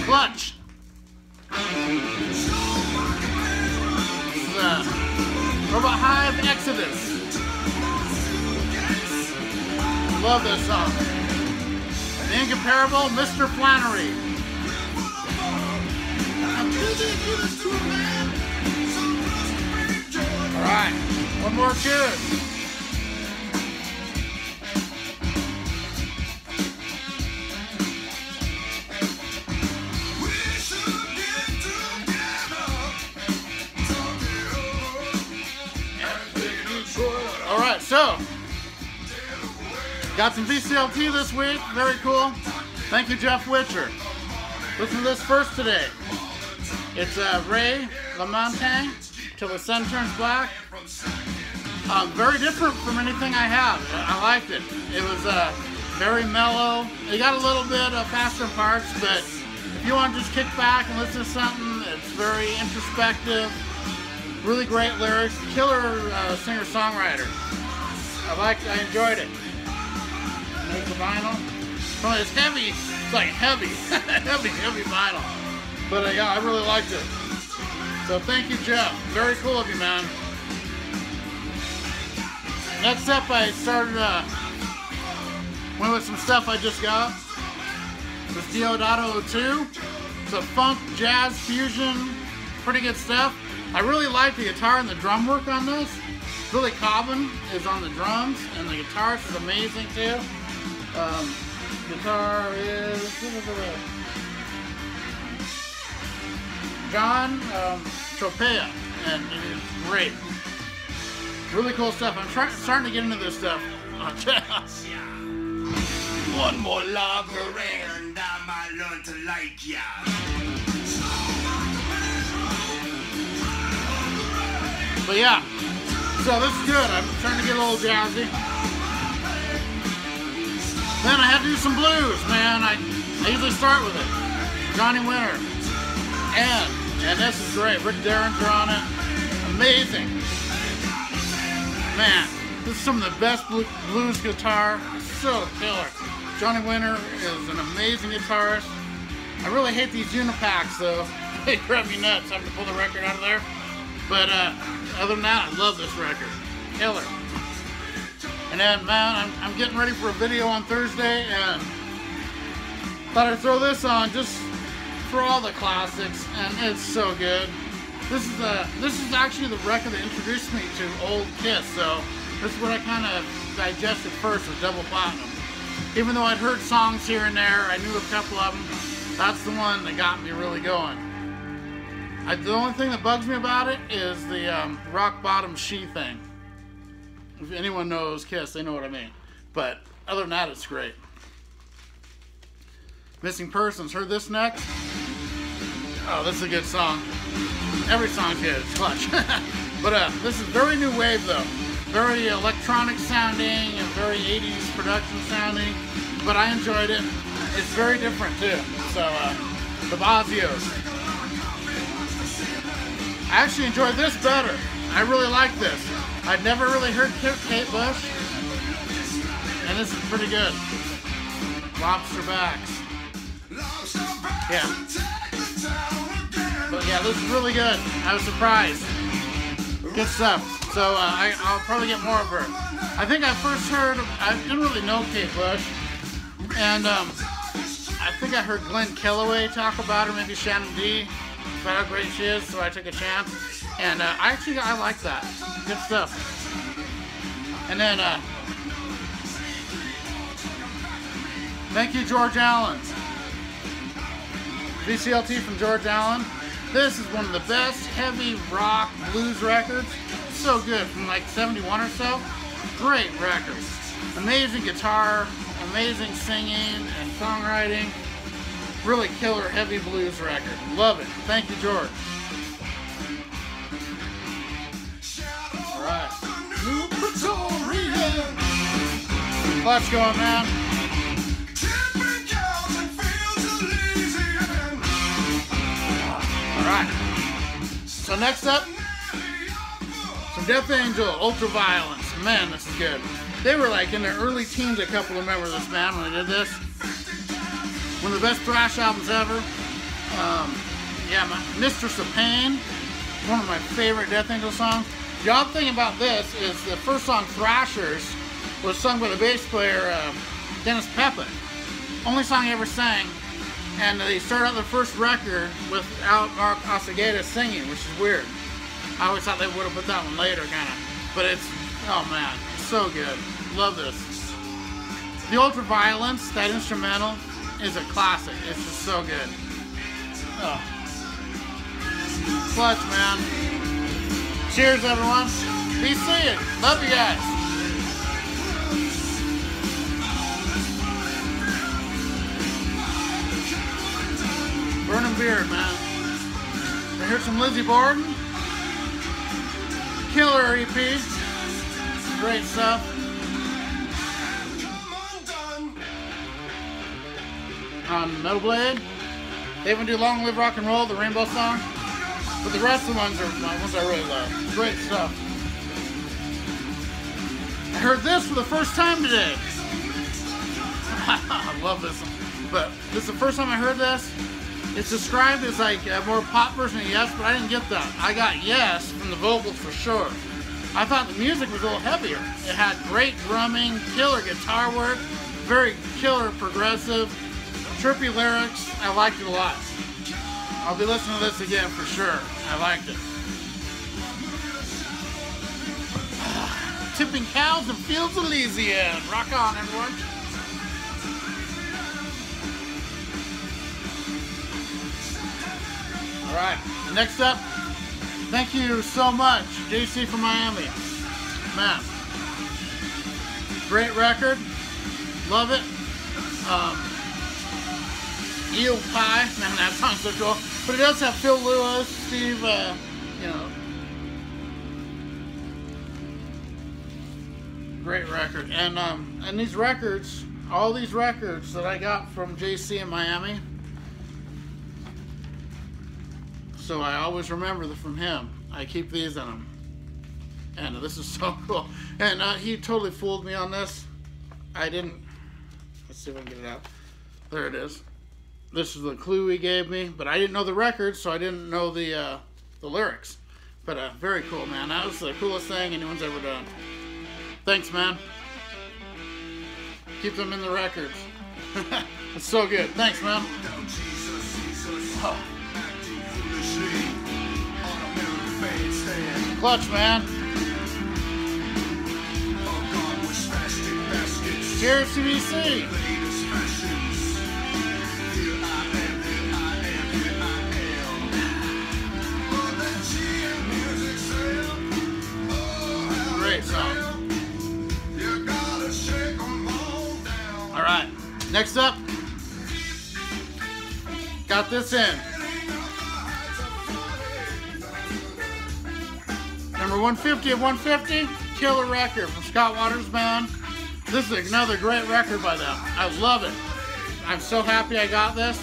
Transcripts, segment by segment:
Clutch. Robot Hive Exodus. Love this song. The incomparable Mr. Flannery. Alright, one more tune. Alright, so got some VCLT this week. Very cool. Thank you, Jeff Witcher. Listen to this first today. It's Ray LaMontagne, Till the Sun Turns Black. Very different from anything I have. I liked it. It was very mellow. It got a little bit of faster parts, but if you want to just kick back and listen to something, it's very introspective. Really great lyrics. Killer singer-songwriter. I enjoyed it. There's the vinyl. Well, it's heavy. It's like heavy. heavy vinyl. But yeah, I really liked it. So thank you, Jeff. Very cool of you, man. Next up, I started went with some stuff I just got. This Diodato 2. It's a funk, jazz, fusion. Pretty good stuff. I really like the guitar and the drum work on this. Billy Cobbin is on the drums, and the guitarist is amazing too. Guitar is John Tropea, and it is great. Really cool stuff. I'm starting to get into this stuff. One more lager and I might learn to like ya. But yeah, so this is good. I'm starting to get a little jazzy. Then I had to do some blues, man. I usually start with it. Johnny Winter. And this is great. Rick Derringer on it. Amazing. Man, this is some of the best blues guitar. So killer. Johnny Winter is an amazing guitarist. I really hate these unipacks though. They drive me nuts having to pull the record out of there. But other than that, I love this record. Killer. And then, man, I'm getting ready for a video on Thursday, and thought I'd throw this on just for all the classics, and it's so good. This is actually the record that introduced me to old Kiss, so this is what I kind of digested first with Double Platinum. Even though I'd heard songs here and there, I knew a couple of them. That's the one that got me really going. The only thing that bugs me about it is the rock bottom she thing. If anyone knows Kiss, they know what I mean. But other than that, it's great. Missing Persons. Heard this next? Oh, this is a good song. Every song's good. It's clutch. But this is very new wave, though. Very electronic sounding and very 80s production sounding. But I enjoyed it. It's very different, too. So, the Bazios. I actually enjoyed this better. I really like this. I'd never really heard Kate Bush, and this is pretty good. Lobster Backs. Yeah. But yeah, this is really good. I was surprised. Good stuff. So I'll probably get more of her. I think I first heard, I didn't really know Kate Bush, and I think I heard Glenn Kellaway talk about her, maybe Shannon D, about how great she is, so I took a chance. And I like that. Good stuff. And then, thank you, George Allen. VCLT from George Allen. This is one of the best heavy rock blues records. So good, from like 71 or so. Great record. Amazing guitar, amazing singing and songwriting. Really killer heavy blues record. Love it. Thank you, George. Alright. Clutch going, man. Alright. So next up, some Death Angel, Ultraviolence. Man, this is good. They were like in their early teens, a couple remember this band when they did this. One of the best thrash albums ever. Yeah, Mistress of Pain, one of my favorite Death Angel songs. The odd thing about this is the first song, Thrashers, was sung by the bass player, Dennis Pepin. Only song he ever sang. And they started out their first record without Mark Osagata singing, which is weird. I always thought they would have put that one later, kind of. But it's, oh man, so good. Love this. The Ultraviolence, that instrumental, is a classic. It's just so good. Oh. Clutch, man. Cheers, everyone. Be seeing. Love you guys. Burning Beard, man. I heard some Lizzie Borden. Killer EP. Great stuff. On Metal Blade. They even do Long Live Rock and Roll, the Rainbow song. But the rest of the ones are ones I really love. Great stuff. I heard this for the first time today. I love this one. But this is the first time I heard this. It's described as like a more pop version of Yes, but I didn't get that. I got Yes from the vocals for sure. I thought the music was a little heavier. It had great drumming, killer guitar work, very killer progressive, trippy lyrics. I liked it a lot. I'll be listening to this again for sure. I liked it. Tipping cows in fields of Elysian. Rock on, everyone. All right, next up, thank you so much, JC from Miami. Man, great record, love it. Eel Pie, man, that song's so cool. But it does have Phil Lewis, Steve, you know. Great record. And these records, all these records that I got from JC in Miami, so I always remember from him. I keep these in them. And this is so cool. And he totally fooled me on this. I didn't, let's see if I can get it out. There it is. This is the clue he gave me, but I didn't know the records, so I didn't know the lyrics. But very cool, man. That was the coolest thing anyone's ever done. Thanks, man. Keep them in the records. It's so good. Thanks, man. Oh. Clutch, man. Cheers, CBC. Great song. All right, next up, got this in. Number 150 of 150, killer record from Scott Waters Band. This is another great record by them. I love it. I'm so happy I got this.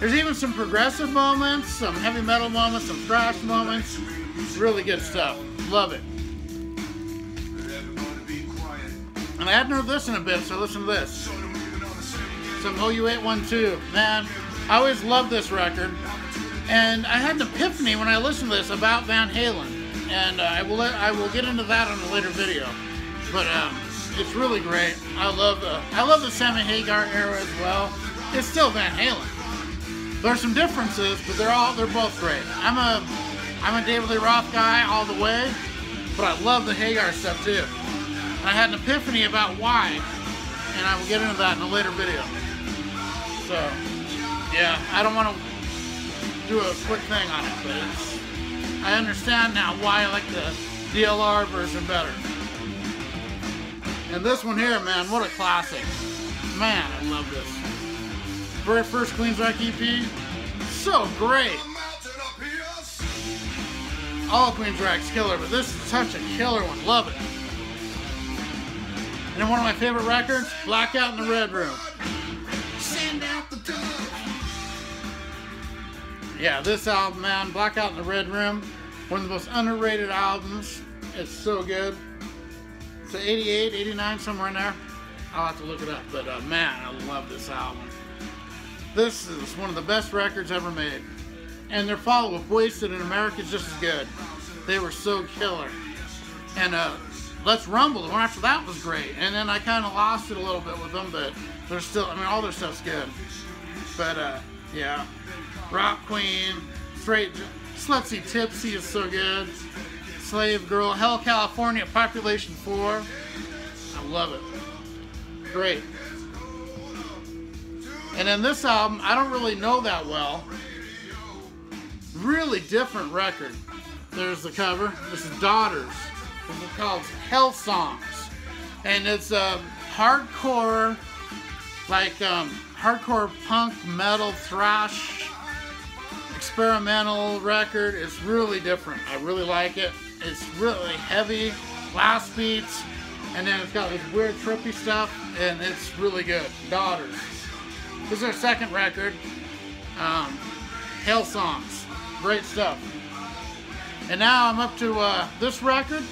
There's even some progressive moments, some heavy metal moments, some thrash moments. Really good stuff. Love it. And I hadn't heard this in a bit, so listen to this. Some OU812. Man, I always loved this record. And I had an epiphany when I listened to this about Van Halen. And I will get into that on a later video. But it's really great. I love the Sammy Hagar era as well. It's still Van Halen. There's some differences, but they're both great. I'm a David Lee Roth guy all the way, but I love the Hagar stuff too. And I had an epiphany about why, and I will get into that in a later video. So, yeah, I don't want to do a quick thing on it, but I understand now why I like the DLR version better. And this one here, man, what a classic. Man, I love this. Very first Queensryche EP, so great. All Queensryche's killer, but this is such a killer one, love it. And then one of my favorite records, Blackout in the Red Room. Send out the dove. Yeah, this album, man, Blackout in the Red Room, one of the most underrated albums. It's so good. It's 88, 89, somewhere in there. I'll have to look it up, but man, I love this album. This is one of the best records ever made. And their follow-up, Wasted in America, is just as good. They were so killer. And Let's Rumble, the one after that was great. And then I kind of lost it a little bit with them, but they're still, I mean, all their stuff's good. But yeah, Rock Queen, Straight, let's see, Tipsy is so good. Slave Girl, Hell California, Population 4. I love it. Great. And then this album, I don't really know that well. Really different record. There's the cover. This is Daughters. It's called Hell Songs. And it's hardcore, like hardcore punk, metal, thrash, experimental record. It's really different. I really like it. It's really heavy, blast beats, and then it's got this weird trippy stuff, and it's really good. Daughters. This is their second record. Hell Songs. Great stuff. And now I'm up to this record.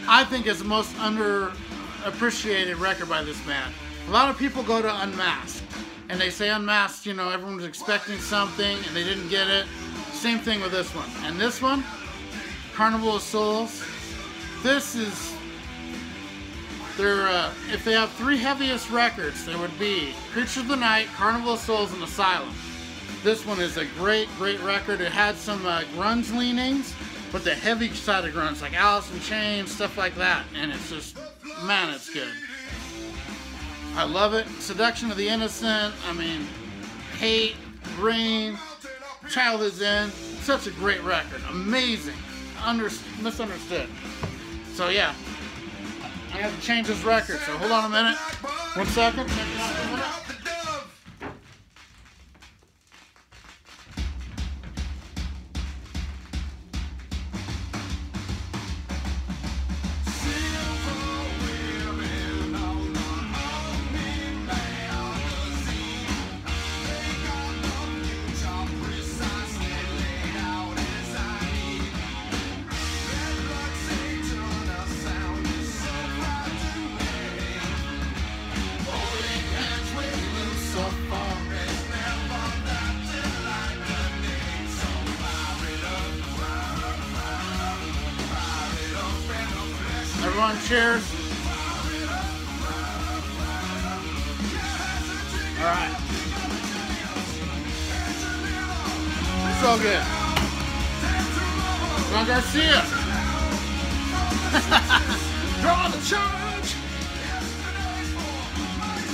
I think is the most underappreciated record by this band. A lot of people go to Unmasked, and they say Unmasked, you know, everyone was expecting something, and they didn't get it. Same thing with this one. And this one, Carnival of Souls, this is their, if they have three heaviest records, there would be Creature of the Night, Carnival of Souls, and Asylum. This one is a great, great record. It had some grunge leanings, but the heavy side of grunge, like Alice in Chains, stuff like that. And it's just, man, it's good. I love it. Seduction of the Innocent, I mean, Hate, Green, Childhood's End. Such a great record. Amazing. Misunderstood. So yeah, I have to change this record, so hold on a minute. 1 second. Check it out for a minute. Everyone cheers. All right. So good. John Garcia. Draw the charge.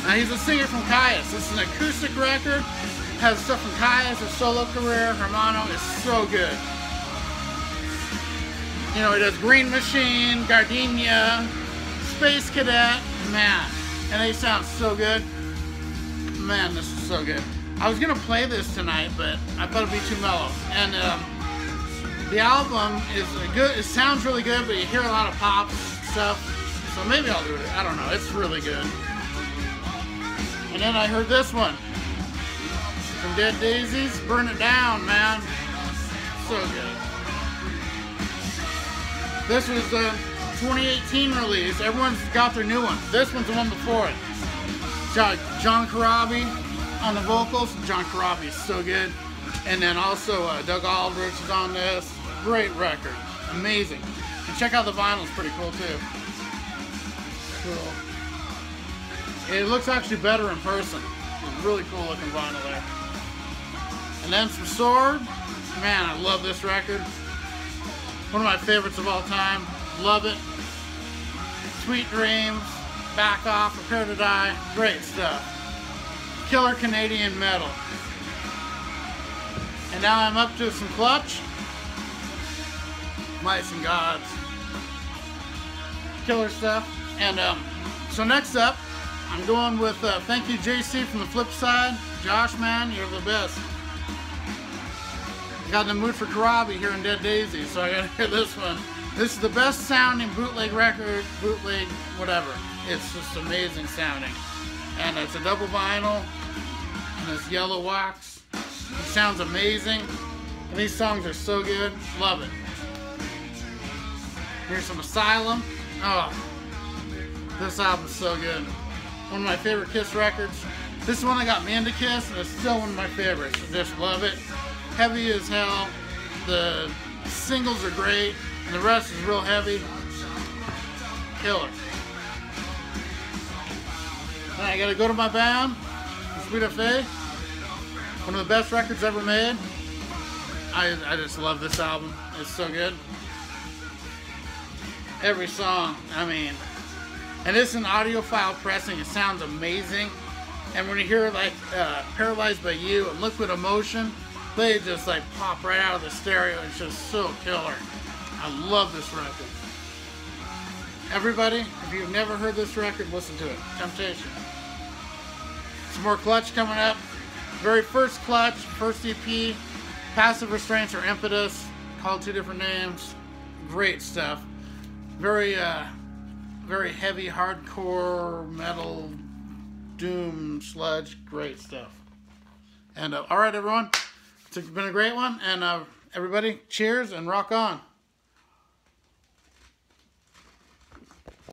Now he's a singer from Caius. This is an acoustic record. Has stuff from Caius, his solo career. Hermano is so good. You know, he does Green Machine, Gardenia, Space Cadet, man. And they sound so good. Man, this is so good. I was going to play this tonight, but I thought it'd be too mellow. And the album is good. It sounds really good, but you hear a lot of pop stuff. So maybe I'll do it. I don't know. It's really good. And then I heard this one from Dead Daisies, Burn It Down, man. So good. This was the 2018 release. Everyone's got their new one. This one's the one before it. It's got John Corabi on the vocals. John Corabi is so good. And then also Doug Aldrich is on this. Great record. Amazing. And check out the vinyl. It's pretty cool too. Cool. It looks actually better in person. It's really cool looking vinyl there. And then some Sword. Man, I love this record. One of my favorites of all time. Love it. Sweet Dreams, Back Off, Prepare to Die. Great stuff. Killer Canadian metal. And now I'm up to some Clutch. Mice and Gods. Killer stuff. And so next up, I'm going with Thank You JC from the Flip Side. Josh, man, you're the best. Got in the mood for Corabi here in Dead Daisy, so I gotta hear this one. This is the best sounding bootleg record, bootleg, whatever. It's just amazing sounding. And it's a double vinyl, and it's yellow wax. It sounds amazing. And these songs are so good. Love it. Here's some Asylum. Oh, this album's so good. One of my favorite Kiss records. This is one that got me into Kiss, and it's still one of my favorites. I just love it. Heavy as hell. The singles are great, and the rest is real heavy. Killer. Then I gotta go to my band, Sweet Faith. One of the best records ever made. I just love this album. It's so good. Every song, I mean, and it's an audiophile pressing. It sounds amazing. And when you hear like Paralyzed by You and Liquid Emotion, they just like pop right out of the stereo. It's just so killer. I love this record. Everybody, if you've never heard this record, listen to it. Temptation. Some more Clutch coming up. Very first Clutch, first EP. Passive Restraints or Impetus, called 2 different names. Great stuff. Very heavy, hardcore, metal, doom, sludge. Great stuff. And all right, everyone. It's been a great one. And everybody, cheers and rock on.